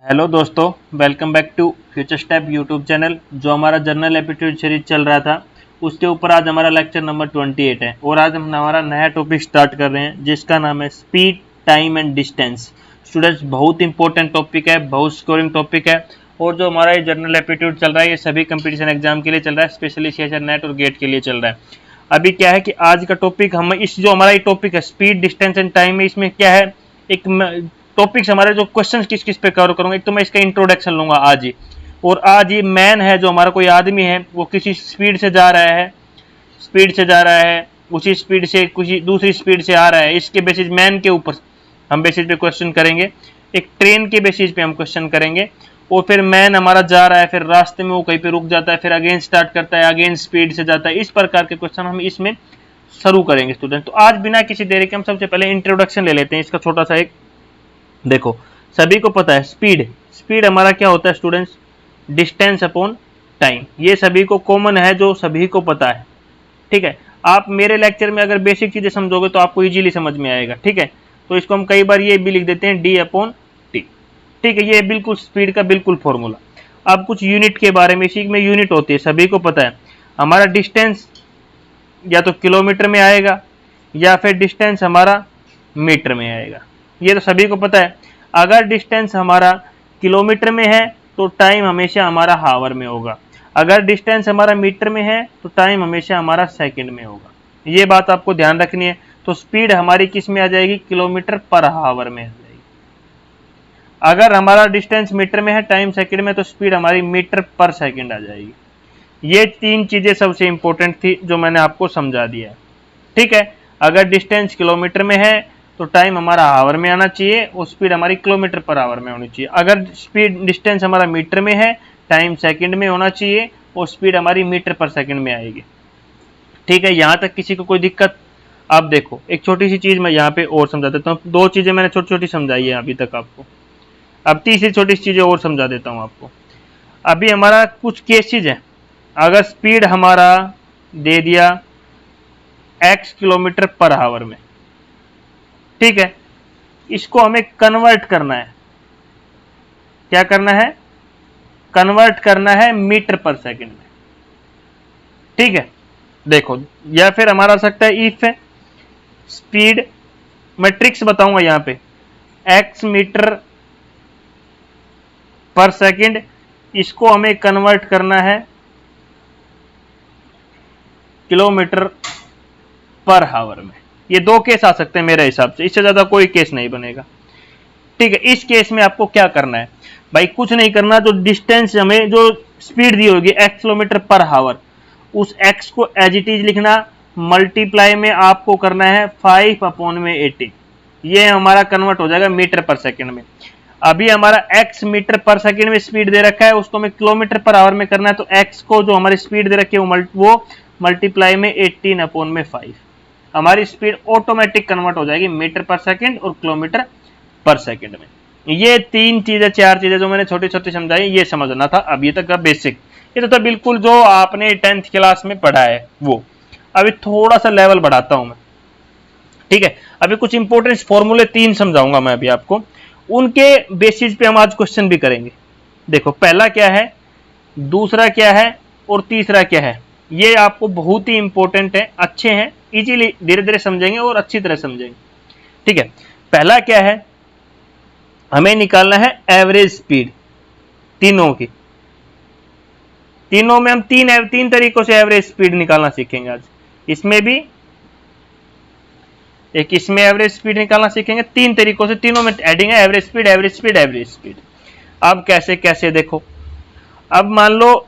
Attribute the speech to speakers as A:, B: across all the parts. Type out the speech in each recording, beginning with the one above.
A: Hello दोस्तों, welcome back to Future Step YouTube channel. जो हमारा जनरल एप्टीट्यूड सीरीज चल रहा था उसके ऊपर आज हमारा लेक्चर नंबर 28 है और आज हम हमारा नया टॉपिक स्टार्ट कर रहे हैं जिसका नाम है speed, time and distance. Students, बहुत इंपॉर्टेंट टॉपिक है, बहुत स्कोरिंग टॉपिक है और जो हमारा ये जनरल एप्टीट्यूड चल रहा है ये सभी कंपटीशन एग्जाम के लिए चल रहा है, स्पेशली सीएचआर नेट और गेट के लिए चल रहा है। अभी क्या है कि आज का टॉपिक हम इस जो हमारा ये टॉपिक है स्पीड, डिस्टेंस एंड टाइम में, इसमें क्या है एक टॉपिक्स हमारे जो क्वेश्चंस किस किस पे कवर करूंगा। एक तो मैं इसका इंट्रोडक्शन लूंगा आज ही, और आज ये मैन है जो हमारा कोई आदमी है वो किसी स्पीड से जा रहा है, उसी स्पीड से किसी दूसरी स्पीड से आ रहा है। इसके बेसिस मैन के ऊपर हम बेसिस पे क्वेश्चन करेंगे। एक ट्रेन के बेसिस पे हम क्वेश्चन करेंगे और फिर मैन हमारा जा रहा है, फिर रास्ते में वो कहीं पे रुक जाता है, फिर अगेन स्टार्ट करता है, अगेन स्पीड से जाता है। इस प्रकार के क्वेश्चन हम इसमें शुरू करेंगे स्टूडेंट। तो आज बिना किसी देरी के हम सबसे पहले इंट्रोडक्शन ले लेते हैं इसका छोटा सा एक। देखो, सभी को पता है स्पीड हमारा क्या होता है स्टूडेंट्स, डिस्टेंस अपॉन टाइम। ये सभी को कॉमन है, जो सभी को पता है। ठीक है, आप मेरे लेक्चर में अगर बेसिक चीजें समझोगे तो आपको इजीली समझ में आएगा। ठीक है, तो इसको हम कई बार ये भी लिख देते हैं डी अपॉन टी। ठीक है, ये बिल्कुल स्पीड का बिल्कुल फॉर्मूला। अब कुछ यूनिट के बारे में, इसी में यूनिट होती है, सभी को पता है। हमारा डिस्टेंस या तो किलोमीटर में आएगा या फिर डिस्टेंस हमारा मीटर में आएगा, ये तो सभी को पता है। अगर डिस्टेंस हमारा किलोमीटर में है तो टाइम हमेशा हमारा हावर में होगा, अगर डिस्टेंस हमारा मीटर में है तो टाइम हमेशा हमारा सेकंड में होगा। ये बात आपको ध्यान रखनी है। तो स्पीड हमारी किस में आ जाएगी, किलोमीटर पर हावर में आ जाएगी। अगर हमारा डिस्टेंस मीटर में है, टाइम सेकंड में, तो स्पीड हमारी मीटर पर सेकंड आ जाएगी। ये तीन चीजें सबसे इंपॉर्टेंट थी जो मैंने आपको समझा दिया है। ठीक है, अगर डिस्टेंस किलोमीटर में है तो टाइम हमारा आवर में आना चाहिए और स्पीड हमारी किलोमीटर पर आवर में होनी चाहिए। अगर स्पीड डिस्टेंस हमारा मीटर में है, टाइम सेकंड में होना चाहिए और स्पीड हमारी मीटर पर सेकंड में आएगी। ठीक है, यहाँ तक किसी को कोई दिक्कत? अब देखो, एक छोटी सी चीज मैं यहाँ पे और समझा देता हूँ। दो चीजें मैंने छोटी छोटी समझाई है अभी तक आपको, अब तीसरी छोटी सी चीजें और समझा देता हूँ आपको। अभी हमारा कुछ केसेज है, अगर स्पीड हमारा दे दिया x किलोमीटर पर आवर में, ठीक है, इसको हमें कन्वर्ट करना है। क्या करना है? कन्वर्ट करना है मीटर पर सेकंड में। ठीक है, देखो, या फिर हमारा सकता है इफ स्पीड, मैं ट्रिक्स बताऊंगा यहां पे, x मीटर पर सेकंड, इसको हमें कन्वर्ट करना है किलोमीटर पर आवर में। ये दो केस आ सकते हैं मेरे हिसाब से, इससे ज्यादा कोई केस नहीं बनेगा। ठीक है, इस केस में आपको क्या करना है भाई, कुछ नहीं करना। जो डिस्टेंस हमें जो स्पीड दी होगी x किलोमीटर पर आवर, उस x को एज इट इज लिखना, मल्टीप्लाई में आपको करना है 5/80। ये हमारा कन्वर्ट हो जाएगा मीटर पर सेकंड में। अभी हमारा x मीटर पर सेकंड में स्पीड दे रखा है, उसको हमें किलोमीटर पर आवर में करना है। तो x को जो हमारी स्पीड दे रखी है वो मल्टीप्लाई में 18/5, हमारी स्पीड ऑटोमेटिक कन्वर्ट हो जाएगी मीटर पर सेकंड और किलोमीटर पर सेकंड में। ये तीन चीजें, चार चीजें जो मैंने छोटी छोटी समझाई, ये समझना था अभी तक का बेसिक। ये तो बिल्कुल जो आपने 10th क्लास में पढ़ा है वो। अभी थोड़ा सा लेवल बढ़ाता हूं मैं। ठीक है, अभी कुछ इंपॉर्टेंट फॉर्मूले तीन समझाऊंगा मैं अभी आपको, उनके बेसिस पे हम आज क्वेश्चन भी करेंगे। देखो, पहला क्या है, दूसरा क्या है और तीसरा क्या है, ये आपको बहुत ही इंपॉर्टेंट है, अच्छे हैं, इजीली धीरे धीरे समझेंगे और अच्छी तरह समझेंगे। ठीक है, पहला क्या है, हमें निकालना है एवरेज स्पीड तीनों की। तीनों में हम तीन तरीकों से एवरेज स्पीड निकालना सीखेंगे आज। इसमें भी एक, इसमें एवरेज स्पीड निकालना सीखेंगे तीन तरीकों से, तीनों में एडिंग है average speed, average speed, average speed. अब कैसे कैसे देखो, अब मान लो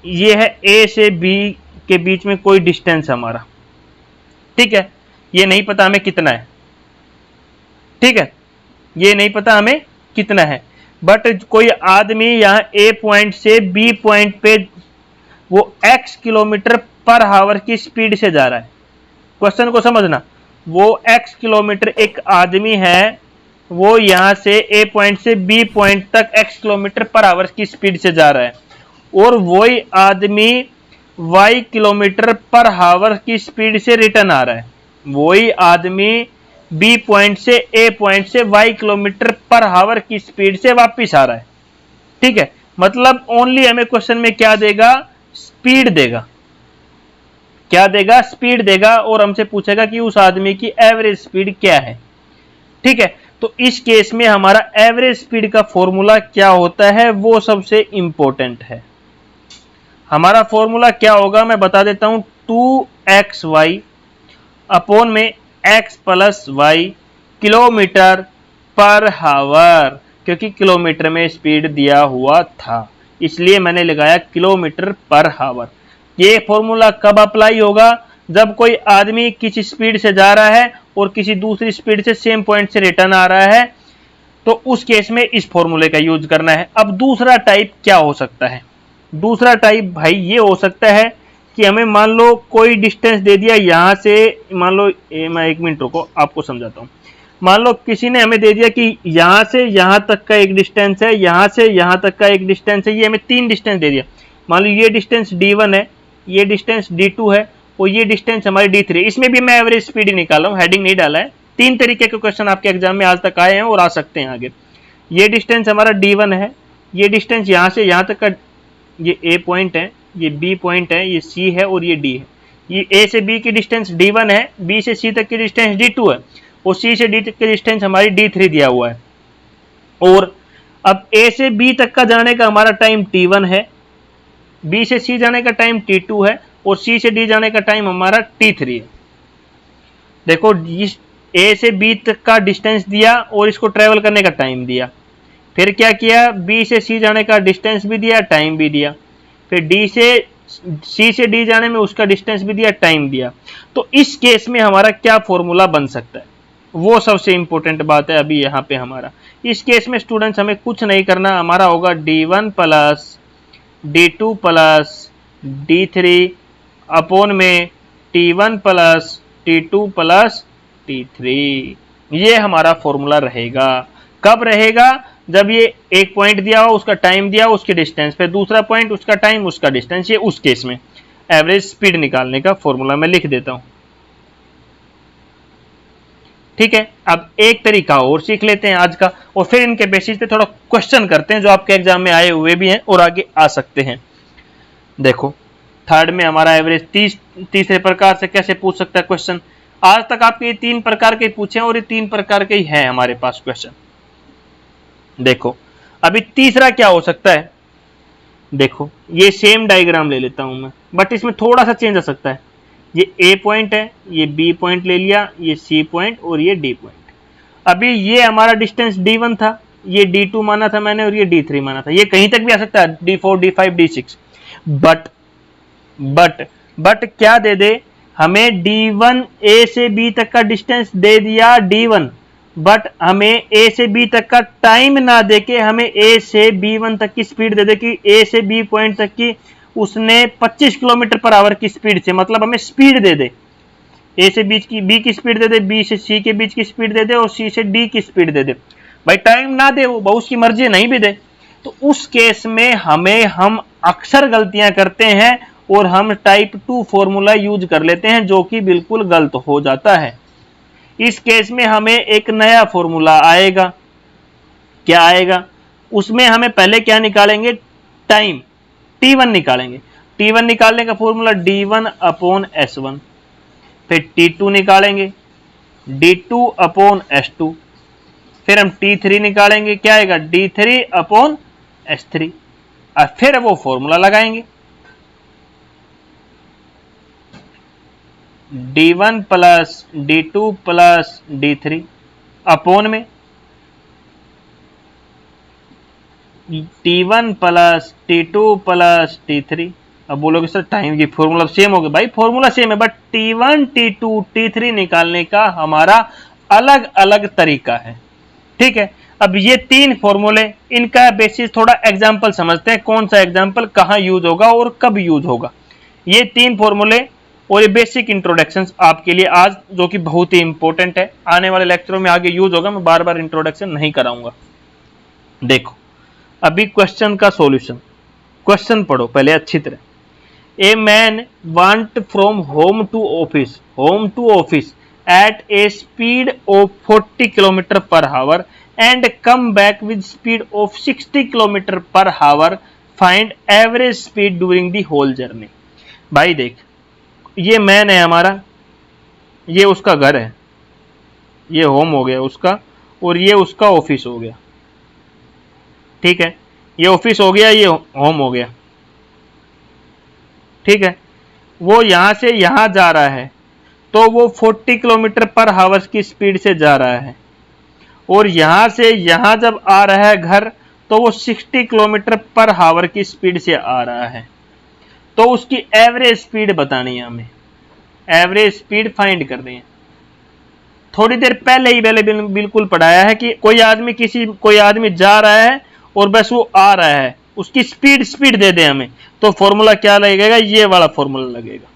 A: ये है ए से बी के बीच में कोई डिस्टेंस हमारा। ठीक है, ये नहीं पता हमें कितना है। ठीक है, ये नहीं पता हमें कितना है, बट कोई आदमी यहां ए पॉइंट से बी पॉइंट पे वो x किलोमीटर पर आवर की स्पीड से जा रहा है। क्वेश्चन को समझना, वो x किलोमीटर, एक आदमी है वो यहां से ए पॉइंट से बी पॉइंट तक x किलोमीटर पर आवर की स्पीड से जा रहा है, और वही आदमी y किलोमीटर पर आवर की स्पीड से रिटर्न आ रहा है। वही आदमी बी पॉइंट से ए पॉइंट से वाई किलोमीटर पर आवर की स्पीड से वापिस आ रहा है। ठीक है, मतलब ओनली हमें क्वेश्चन में क्या देगा, स्पीड देगा। क्या देगा, स्पीड देगा, और हमसे पूछेगा कि उस आदमी की एवरेज स्पीड क्या है। ठीक है, तो इस केस में हमारा एवरेज स्पीड का फॉर्मूला क्या होता है वो सबसे इंपॉर्टेंट है। हमारा फॉर्मूला क्या होगा मैं बता देता हूं, 2xy अपॉन में x प्लस वाई किलोमीटर पर हावर, क्योंकि किलोमीटर में स्पीड दिया हुआ था इसलिए मैंने लगाया किलोमीटर पर हावर। ये फॉर्मूला कब अप्लाई होगा, जब कोई आदमी किसी स्पीड से जा रहा है और किसी दूसरी स्पीड से सेम पॉइंट से रिटर्न आ रहा है, तो उस केस में इस फॉर्मूले का यूज करना है। अब दूसरा टाइप क्या हो सकता है, दूसरा टाइप भाई ये हो सकता है कि हमें मान लो कोई डिस्टेंस दे दिया यहां से, मान लो मैं 1 मिनट रुको आपको समझाता हूं। मान लो किसी ने हमें दे दिया कि यहां से यहां तक का एक डिस्टेंस है, यहां से यहां तक का एक डिस्टेंस है, ये हमें 3 डिस्टेंस दे दिया। मान लो ये डिस्टेंस d1 है, ये डिस्टेंस d2 है और ये डिस्टेंस हमारी d3। इसमें भी मैं एवरेज स्पीड ही निकाला हूं, हेडिंग नहीं डाला है। 3 तरीके के क्वेश्चन आपके एग्जाम में आज तक आए हैं और आ सकते हैं आगे। ये डिस्टेंस हमारा d1 है, ये डिस्टेंस यहां से यहां तक का ये a पॉइंट है, ये b पॉइंट है, ये c है और ये d है। ये a से b की डिस्टेंस d1 है, b से c तक की डिस्टेंस d2 है और c से d तक की डिस्टेंस हमारी d3 दिया हुआ है। और अब a से b तक का जाने का हमारा टाइम t1 है, b से c जाने का टाइम t2 है और c से d जाने का टाइम हमारा t3 है। देखो इस a से b तक का डिस्टेंस दिया और इसको ट्रेवल करने का टाइम दिया, फिर क्या किया, b से c जाने का डिस्टेंस भी दिया, टाइम भी दिया, फिर d से c से d जाने में उसका डिस्टेंस भी दिया, टाइम दिया। तो इस केस में हमारा क्या फॉर्मूला बन सकता है, वो सबसे इंपॉर्टेंट बात है अभी यहाँ पे हमारा। इस केस में स्टूडेंट्स हमें कुछ नहीं करना, हमारा होगा d1 plus d2 plus d3 upon में t1 plus t2 plus t3। ये हमारा फॉर्मूला रहेगा। कब रहेगा, जब ये एक पॉइंट दिया हो, उसका टाइम दिया हो, उसकी डिस्टेंस, फिर दूसरा पॉइंट, उसका टाइम, उसका डिस्टेंस। ये उस केस में एवरेज स्पीड निकालने का फॉर्मूला मैं लिख देता हूं। ठीक है, अब एक तरीका और सीख लेते हैं आज का और फिर इनके बेसिस पे थोड़ा क्वेश्चन करते हैं जो आपके एग्जाम में आए हुए भी हैं और आगे आ सकते हैं। देखो थर्ड में हमारा एवरेज तीसरे प्रकार से कैसे पूछ सकता है क्वेश्चन। आज तक आपके ये 3 प्रकार के पूछे और ये 3 प्रकार के ही हैं हमारे पास क्वेश्चन। देखो अभी तीसरा क्या हो सकता है, देखो ये सेम डायग्राम ले लेता हूं मैं, बट इसमें थोड़ा सा चेंज आ सकता है। ये ए पॉइंट है, ये बी पॉइंट ले लिया, ये सी पॉइंट और ये डी पॉइंट। अभी ये हमारा डिस्टेंस d1 था, ये d2 माना था मैंने और ये d3 माना था। ये कहीं तक भी आ सकता है, d4 d5 d6। बट क्या दे दे, हमें d1 a से b तक का डिस्टेंस दे दिया d1, बट हमें a से b तक का टाइम ना देके हमें a से b1 तक की स्पीड दे दे कि a से b पॉइंट तक की उसने 25 किलोमीटर पर आवर की स्पीड से, मतलब हमें स्पीड दे दे, a से b की स्पीड दे दे, b से c के बीच की स्पीड दे दे और c से d की स्पीड दे दे। भाई टाइम ना दे, वो उसकी मर्जी नहीं भी दे, तो उस केस में हम अक्सर गलतियां करते हैं और हम टाइप 2 फॉर्मूला यूज कर लेते हैं जो कि बिल्कुल गलत हो जाता है। इस केस में हमें एक नया फॉर्मूला आएगा। क्या आएगा, उसमें हमें पहले क्या निकालेंगे, टाइम t1 निकालेंगे। t1 निकालने का फॉर्मूला d1 अपॉन s1, फिर t2 निकालेंगे d2 अपॉन s2, फिर हम t3 निकालेंगे, क्या आएगा d3 अपॉन s3, और फिर वो फॉर्मूला लगाएंगे d1 plus d2 plus d3 upon में t1 plus t2 plus t3। अब बोलोगे सर टाइम की फॉर्मूला सेम हो गया, भाई फॉर्मूला सेम है, बट t1 t2 t3 निकालने का हमारा अलग अलग तरीका है। ठीक है, अब ये 3 फॉर्मूले, इनका बेसिस थोड़ा एग्जांपल समझते हैं, कौन सा एग्जांपल कहां यूज होगा और कब यूज होगा। ये 3 फॉर्मूले और ये बेसिक इंट्रोडक्शन आपके लिए आज, जो कि बहुत ही इंपॉर्टेंट है, आने वाले लेक्चरों में आगे यूज होगा, मैं बार बार इंट्रोडक्शन नहीं कराऊंगा। देखो अभी क्वेश्चन का सॉल्यूशन, क्वेश्चन पढ़ो पहले अच्छी तरह। A man want from home to office at a speed of 40 km per hour and come back with speed of 60 km per hour. Find average speed during the whole journey. भाई देख, ये man है हमारा, ये उसका घर है, ये होम हो गया उसका, और ये उसका ऑफिस हो गया। ठीक है, ये ऑफिस हो गया, ये होम हो गया। ठीक है, वो यहां से यहां जा रहा है तो वो 40 किलोमीटर पर आवर की स्पीड से जा रहा है, और यहां से यहां जब आ रहा है घर तो वो 60 किलोमीटर पर आवर की स्पीड से आ रहा है। तो उसकी एवरेज स्पीड बतानी है हमें, एवरेज स्पीड फाइंड करनी है। थोड़ी देर पहले ही बिल्कुल पढ़ाया है कि कोई आदमी जा रहा है और बस वो आ रहा है, उसकी स्पीड दे दे हमें, तो फॉर्मूला क्या लगेगा, ये वाला फॉर्मूला लगेगा।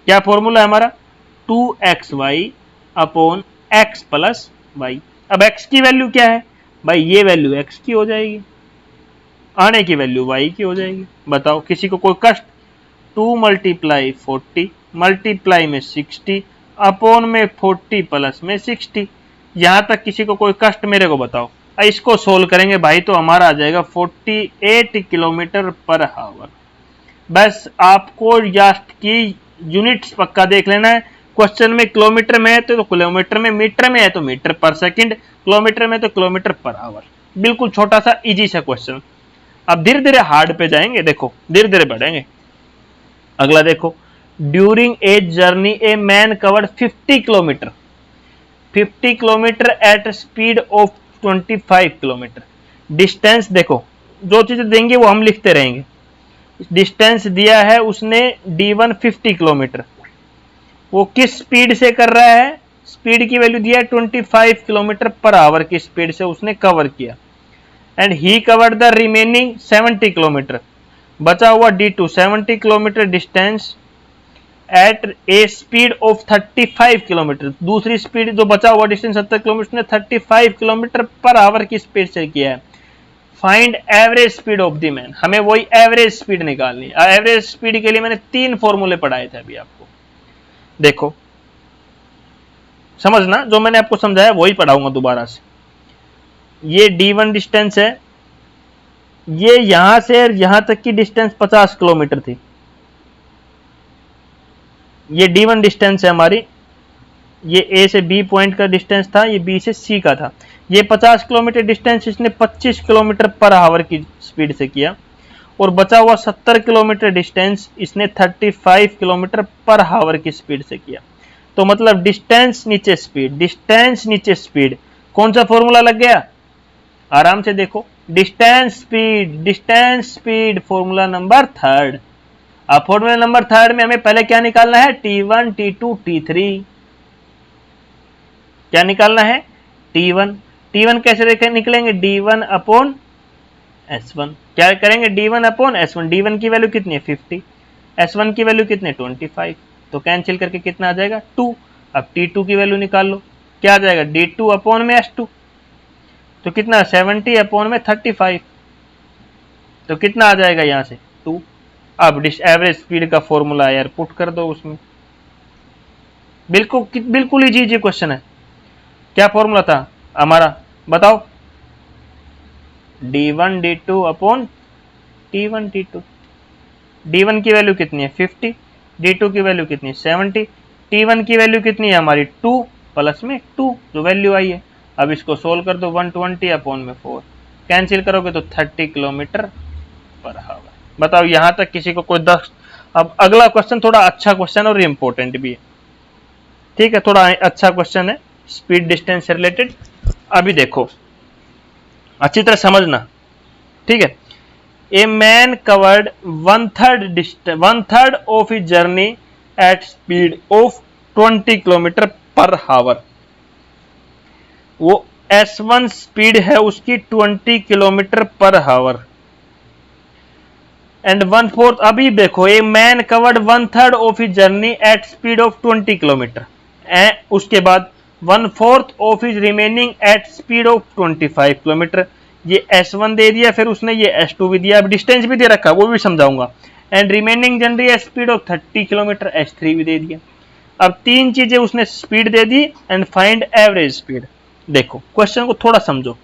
A: क्या फॉर्मूला है हमारा, 2xy upon x plus y. अब x की वैल्यू क्या है भाई, ये वैल्यू x की हो जाएगी, आने की वैल्यू y की हो जाएगी। बताओ, किसी को कोई कष्ट, 2 मल्टीप्लाई 40 मल्टीप्लाई में 60 अपॉन में 40 प्लस में 60, यहां तक किसी को कोई कष्ट मेरे को बताओ। इसको सोल्व करेंगे भाई तो हमारा आ जाएगा 48 किलोमीटर पर आवर। बस आपको यास्ट की यूनिट्स पक्का देख लेना है। क्वेश्चन में किलोमीटर में है तो किलोमीटर में, मीटर में है तो मीटर पर सेकंड, किलोमीटर में तो किलोमीटर पर आवर। बिल्कुल छोटा सा इजी सा क्वेश्चन। अब धीरे धीरे हार्ड पे जाएंगे, देखो धीरे धीरे बढ़ेंगे। अगला देखो, during a journey a man covered 50 kilometre 50 kilometre at speed of 25 kilometre. Distance देखो, जो चीजें देंगे वो हम लिखते रहेंगे। डिस्टेंस दिया है उसने D1 50 किलोमीटर, वो किस स्पीड से कर रहा है, स्पीड की वैल्यू दिया है 25 किलोमीटर पर आवर की स्पीड से उसने कवर किया। And he covered the remaining 70 kilometre, बचा हुआ D2 70 kilometre distance at a speed of 35 kilometre. दूसरी स्पीड जो बचा हुआ डिस्टेंस 70 किलोमीटर ने 35 किलोमीटर पर आवर की स्पीड से किया है। Find average speed of the man, हमें वही एवरेज स्पीड निकालनी है। एवरेज स्पीड के लिए मैंने 3 फॉर्मूले पढ़ाए थे अभी आपको, देखो समझना, जो मैंने आपको समझाया वही पढ़ाऊंगा दोबारा से। ये D1 डिस्टेंस है, ये यहां से यहां तक की डिस्टेंस 50 किलोमीटर थी। ये D1 डिस्टेंस है हमारी, ये A से B पॉइंट का डिस्टेंस था, ये B से C का था। ये 50 किलोमीटर डिस्टेंस इसने 25 किलोमीटर पर आवर की स्पीड से किया, और बचा हुआ 70 किलोमीटर डिस्टेंस इसने 35 किलोमीटर पर आवर की स्पीड से किया। तो मतलब डिस्टेंस नीचे स्पीड, डिस्टेंस नीचे स्पीड, कौन सा फॉर्मूला लग गया, आराम से देखो, डिस्टेंस स्पीड फॉर्मूला नंबर 3। अब फॉर्मूला नंबर 3 में हमें पहले क्या निकालना है, T1 T2 T3। क्या निकालना है, T1 कैसे निकलेंगे, D1 अपॉन S1। क्या करेंगे, D1 अपॉन S1। D1 की वैल्यू कितनी है 50, S1 की वैल्यू कितनी है 25, तो कैंसिल करके कितना आ जाएगा 2। अब T2 की वैल्यू निकाल लो, क्या आ जाएगा D2 अपॉन में S2, तो कितना 70 अपॉन में 35, तो कितना आ जाएगा यहां से 2। अब एवरेज स्पीड का फॉर्मूला यार पुट कर दो उसमें, बिल्कुल इजी क्वेश्चन है। क्या फॉर्मूला था हमारा बताओ, D1 D2 upon T1 T2। D1 की वैल्यू कितनी है 50, D2 की वैल्यू कितनी है 70, T1 की वैल्यू कितनी है हमारी 2 प्लस में 2 जो वैल्यू आई है। अब इसको सोल्व कर दो, 120 अपॉन में 4, कैंसिल करोगे तो 30 किलोमीटर पर आवर। बताओ यहां तक किसी को कोई 10। अब अगला क्वेश्चन थोड़ा अच्छा क्वेश्चन और इंपॉर्टेंट भी है, ठीक है, थोड़ा अच्छा क्वेश्चन है स्पीड डिस्टेंस से रिलेटेड। अभी देखो अच्छी तरह समझना, ठीक है। ए man covered 1/3 of his journey at speed of 20 kilometre per hour. वो S1 स्पीड है उसकी 20 किलोमीटर पर आवर एंड 1/4। अभी देखो, a man covered 1/3 of his journey at speed of 20 kilometre, उसके बाद 1/4 of his remaining at speed of 25 kilometre. ये S1 दे दिया, फिर उसने ये S2 भी दिया, अब डिस्टेंस भी दे रखा, वो भी समझाऊंगा। And remaining journey at speed of 30 kilometre, S3 भी दे दिया। अब तीन चीजें उसने speed they the and find average speed. देखो क्वेश्चन को थोड़ा समझो।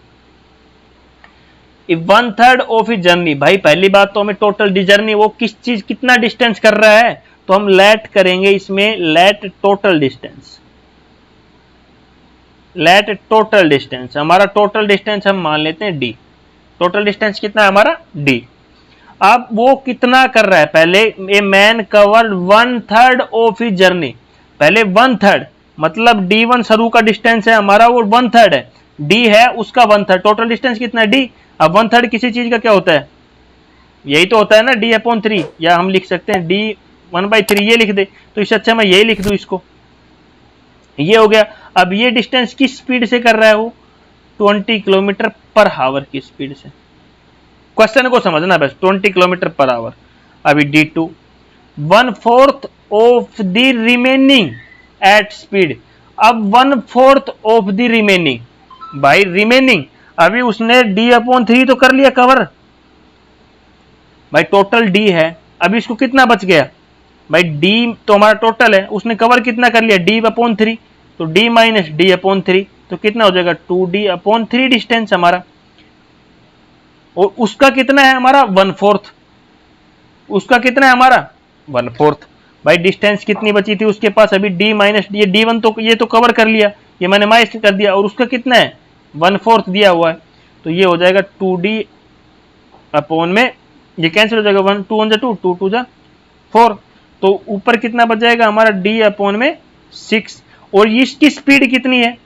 A: इफ 1/3 ऑफ ए जर्नी, भाई पहली बात तो हमें टोटल जर्नी वो किस चीज कितना डिस्टेंस कर रहा है, तो हम लेट करेंगे इसमें, let total distance, let total distance. हमारा टोटल डिस्टेंस हम मान लेते हैं डी। टोटल डिस्टेंस कितना है हमारा डी। अब वो कितना कर रहा है, पहले ए man covered 1/3 of he journey, पहले 1/3 मतलब D1 शुरू का डिस्टेंस है हमारा वो 1/3 है, डी है उसका 1/3, टोटल डिस्टेंस कितना है डी। अब 1/3 किसी चीज का क्या होता है, यही तो होता है ना D/3, या हम लिख सकते हैं D1/3, ये लिख दे, तो इससे अच्छा मैं यही लिख दूं इसको, ये हो गया। अब ये डिस्टेंस किस स्पीड से कर रहा है वो, 20 किलोमीटर पर आवर की स्पीड से। क्वेश्चन को समझना बस, 20 किलोमीटर पर आवर। अभी D2 1/4 of the remaining at speed. अब 1/4 ऑफ द रिमेनिंग, भाई रिमेनिंग, अभी उसने D/3 तो कर लिया कवर, भाई टोटल D है, अभी इसको कितना बच गया, भाई D तो हमारा टोटल है, उसने कवर कितना कर लिया D/3, तो D माइनस D/3, तो कितना हो जाएगा 2D/3 डिस्टेंस हमारा, और उसका कितना है हमारा 1/4, उसका कितना है हमारा 1/4। भाई डिस्टेंस कितनी बची थी उसके पास, अभी D माइनस ये D1 तो ये तो कवर कर लिया, ये मैंने माइनस कर दिया, और उसका कितना है 1/4 दिया हुआ है, तो ये हो जाएगा 2D अपॉन में, ये कैंसिल हो जाएगा, 1 2 1 2 2 2 4, तो ऊपर कितना बच जाएगा हमारा D अपॉन में 6। और इसकी स्पीड कितनी है,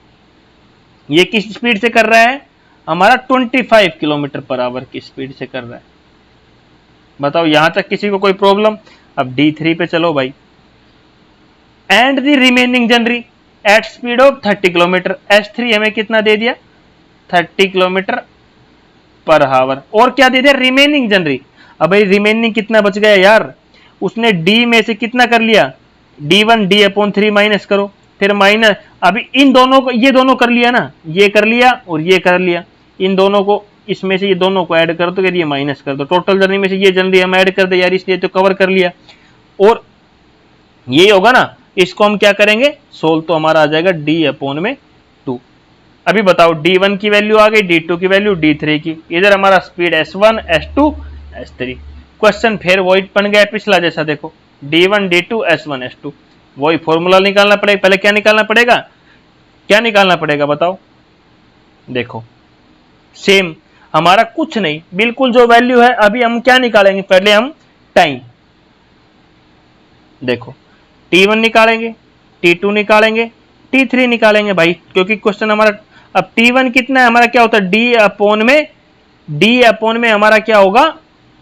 A: ये किस स्पीड से कर रहा है हमारा 25 किलोमीटर पर आवर की स्पीड से कर रहा है। बताओ यहां तक किसी को कोई प्रॉब्लम। अब D3 पे चलो भाई, and the remaining journey at speed of 30 kilometre, S3 हमें कितना दे दिया 30 किलोमीटर पर आवर, और क्या दे दिया रिमेनिंग जर्नी। अब भाई रिमेनिंग कितना बच गया यार, उसने D में से कितना कर लिया D1 D/3 माइनस करो, फिर माइनस, अभी इन दोनों को, ये दोनों कर लिया ना, ये कर लिया और ये कर लिया, इन दोनों को इसमें से ये दोनों को ऐड कर दो, ये माइनस कर दो, टोटल जर्नी में से ये जर्नी हम ऐड कर दे यार, इसलिए तो कवर कर लिया, और ये होगा ना, इसको हम क्या करेंगे सोल्व, तो हमारा आ जाएगा D/2। अभी बताओ D1 की वैल्यू आ गई, D2 की वैल्यू, D3 की, इधर हमारा speed S1 S2 S3। Question फिर वही बन गया पिछला जैसा, देखो D1 D2 S1 S2, वही फॉर्मूला निकालना पड़ेगा। पहले क्या निकालना पड़ेगा, क्या निकालना पड़ेगा बताओ, देखो सेम हमारा कुछ नहीं, बिल्कुल जो वैल्यू है, अभी हम क्या निकालेंगे, पहले हम टाइम, देखो T1 निकालेंगे, T2 निकालेंगे, T3 निकालेंगे भाई, क्योंकि क्वेश्चन हमारा, अब T1 कितना है हमारा, क्या होता है D/में हमारा क्या होगा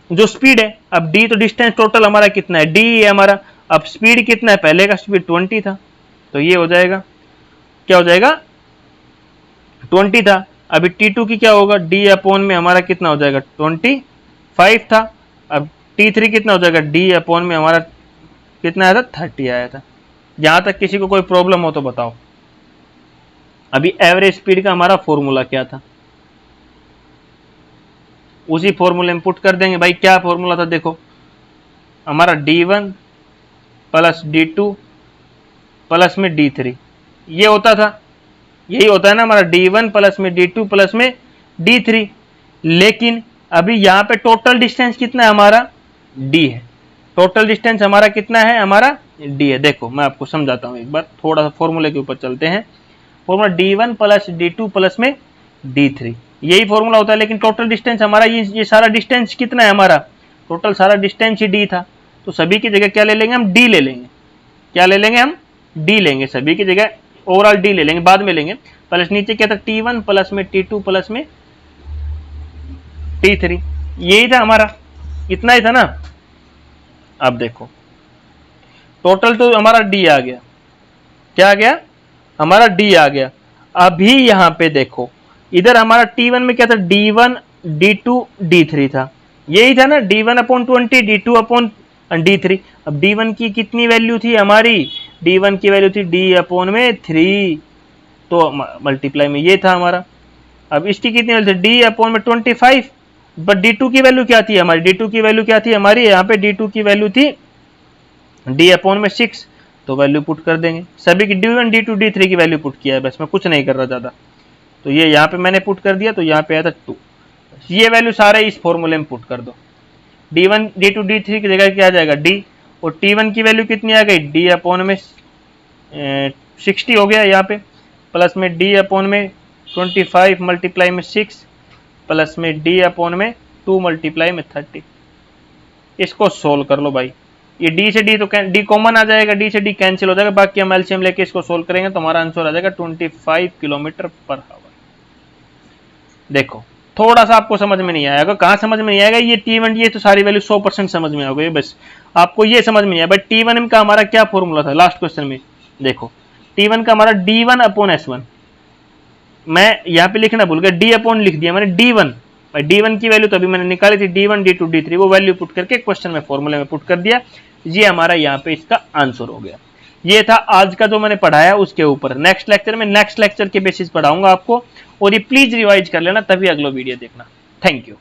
A: जो स्पीड है, अब D तो डिस्टेंस टोटल हमारा कितना है D है हमारा, अब स्पीड कितना है, पहले का स्पीड 20 था, तो ये हो जाएगा, क्या हो जाएगा 20 था। अभी T2 की क्या होगा, D/में हमारा कितना हो जाएगा 25 था, अब T3 कितना हो जाएगा D/में हमारा कितना आया था 30 आया था। यहां तक किसी को कोई प्रॉब्लम हो तो बताओ। अभी एवरेज स्पीड का हमारा फॉर्मूला क्या था, उसी फॉर्मूले में पुट कर देंगे भाई। क्या फॉर्मूला था, देखो हमारा D1 प्लस D2 प्लस में D3, ये होता था, यही होता है ना हमारा D1 प्लस में D2 प्लस में D3, लेकिन अभी यहां पे टोटल डिस्टेंस कितना है हमारा D है, टोटल डिस्टेंस हमारा कितना है हमारा D है। देखो मैं आपको समझाता हूं एक बार, थोड़ा सा फॉर्मूले के ऊपर चलते हैं। Formula D1 plus D2 plus में D3, यही फॉर्मूला होता है, लेकिन टोटल डिस्टेंस हमारा ये सारा डिस्टेंस कितना है हमारा, टोटल सारा डिस्टेंस ही D था, तो सभी की जगह क्या ले लेंगे हम D ले लेंगे, क्या ले लेंगे हम D लेंगे, सभी की जगह ओवरऑल D ले लेंगे, बाद में लेंगे। प्लस नीचे क्या था T1 प्लस में T2 प्लस में T3, यही था हमारा, इतना ही था ना। अब देखो टोटल तो हमारा D आ गया, क्या आ गया हमारा D आ गया। अभी यहां पे देखो इधर हमारा T1 में क्या था D1 D2 D3 था, यही था ना D1/20 D2/D3। अब D1 की कितनी वैल्यू थी हमारी, D1 की वैल्यू थी D/3, तो मल्टीप्लाई में ये था हमारा। अब इसकी कितनी वैल्यू थी D/25, बट D2 की वैल्यू क्या थी हमारी, D2 की वैल्यू क्या थी हमारी, यहाँ पे D2 की वैल्यू थी D/6, तो वैल्यू पुट कर देंगे। सभी की D1 D2 D3 की वैल्यू पुट किया है, बस मैं कुछ नहीं कर रहा ज़्यादा। तो ये यहाँ पे मैंने पुट कर दिया, तो यहाँ पे आया था 2। ये वैल्यू सारे इस फॉर्मूले में पुट कर दो। D1 D2 D3 की जगह क्या आ जाएगा D, और T1 की वैल्यू कितनी आ गई D अपॉन में 60 हो गया यहाँ पे, प्लस में D अपॉन में 25 मल्टीप्लाई में 6 प्लस में D अपॉन में 2 मल्टीप्लाई में 30। इसको सोल्व कर लो भाई। ये D से D तो D कॉमन आ जाएगा, D से D कैंसिल हो जाएगा, बाकी हम एलसीएम लेके इसको सोल्व करेंगे तो हमारा आंसर आ जाएगा 25 किलोमीटर पर आवर। देखो थोड़ा सा आपको समझ में नहीं आएगा, कहाँ समझ में नहीं आएगा, ये T1 ये तो सारी वैल्यू 100% समझ में आ गई, बस आपको ये समझ में नहीं आया। बट T1 का हमारा क्या फॉर्मूला था लास्ट क्वेश्चन में, देखो T1 का हमारा D1 अपॉन S1, मैं यहाँ पे लिखना भूल गया, D अपॉन लिख दिया मैंने D1, भाई D1 की वैल्यू तो अभी मैंने निकाली थी, D1 D2 D3 वो वैल्यू पुट करके क्वेश्चन में फॉर्मूले में पुट कर दिया। ये हमारा यहाँ पे इसका आंसर हो गया। ये था आज का जो मैंने पढ़ाया उसके ऊपर। नेक्स्ट लेक्चर में नेक्स्ट लेक्चर के बेसिस पढ़ाऊंगा आपको, और ये प्लीज रिवाइज कर लेना तभी अगला वीडियो देखना। Thank you.